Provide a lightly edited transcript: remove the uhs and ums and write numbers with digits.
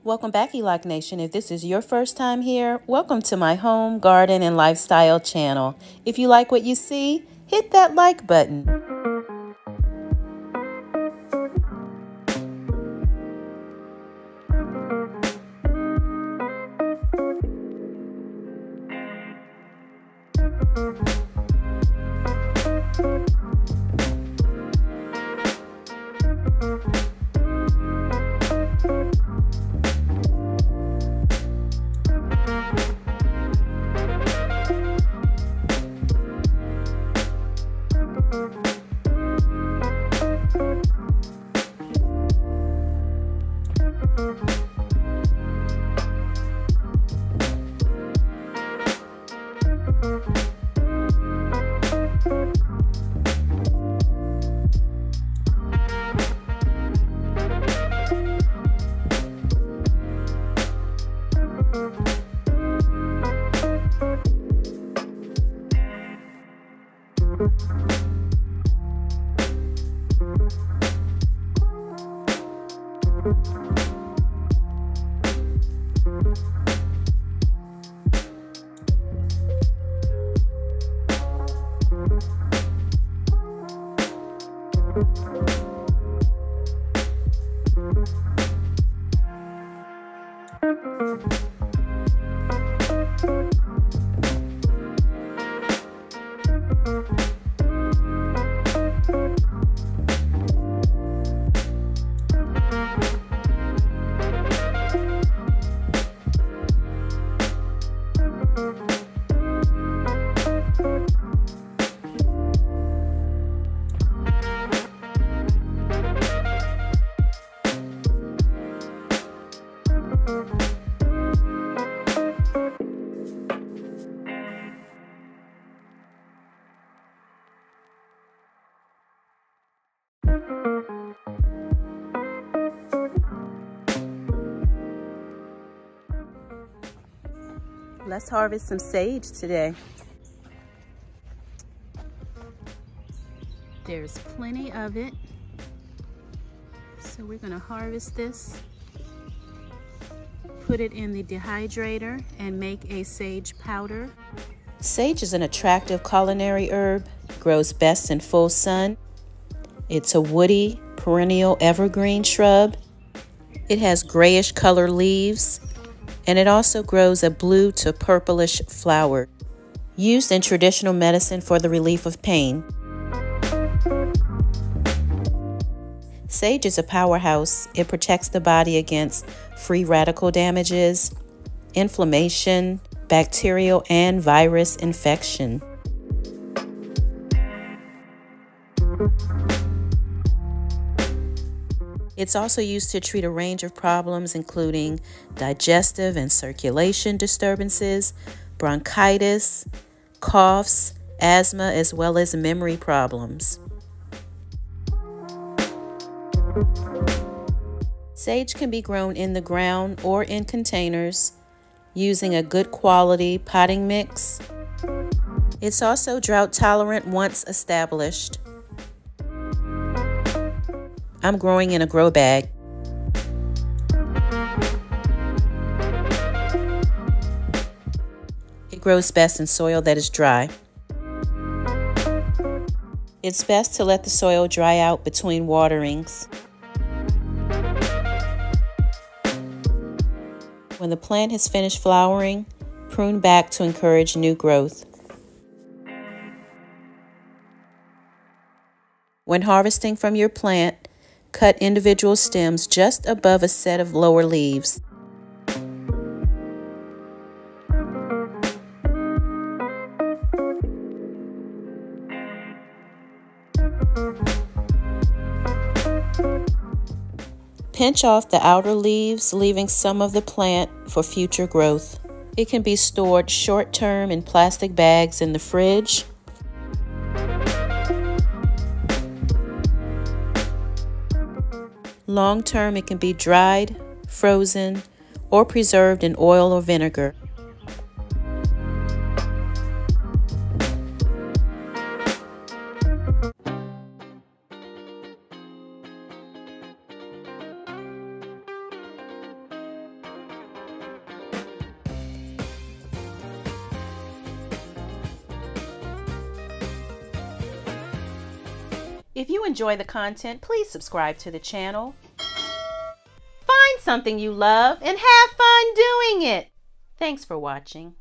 Welcome back, Elock Nation. If this is your first time here, welcome to my home, garden, and lifestyle channel. If you like what you see, hit that like button. Let's harvest some sage today. There's plenty of it. So we're gonna harvest this, put it in the dehydrator, and make a sage powder. Sage is an attractive culinary herb, grows best in full sun. It's a woody, perennial evergreen shrub. It has grayish color leaves, and it also grows a blue to purplish flower, used in traditional medicine for the relief of pain. Sage is a powerhouse. It protects the body against free radical damages, inflammation, bacterial and virus infection. It's also used to treat a range of problems, including digestive and circulation disturbances, bronchitis, coughs, asthma, as well as memory problems. Sage can be grown in the ground or in containers using a good quality potting mix. It's also drought tolerant once established. I'm growing in a grow bag. It grows best in soil that is dry. It's best to let the soil dry out between waterings. When the plant has finished flowering, prune back to encourage new growth. When harvesting from your plant, cut individual stems just above a set of lower leaves. Pinch off the outer leaves, leaving some of the plant for future growth. It can be stored short-term in plastic bags in the fridge. Long-term, it can be dried, frozen, or preserved in oil or vinegar. If you enjoy the content, please subscribe to the channel. Find something you love and have fun doing it. Thanks for watching.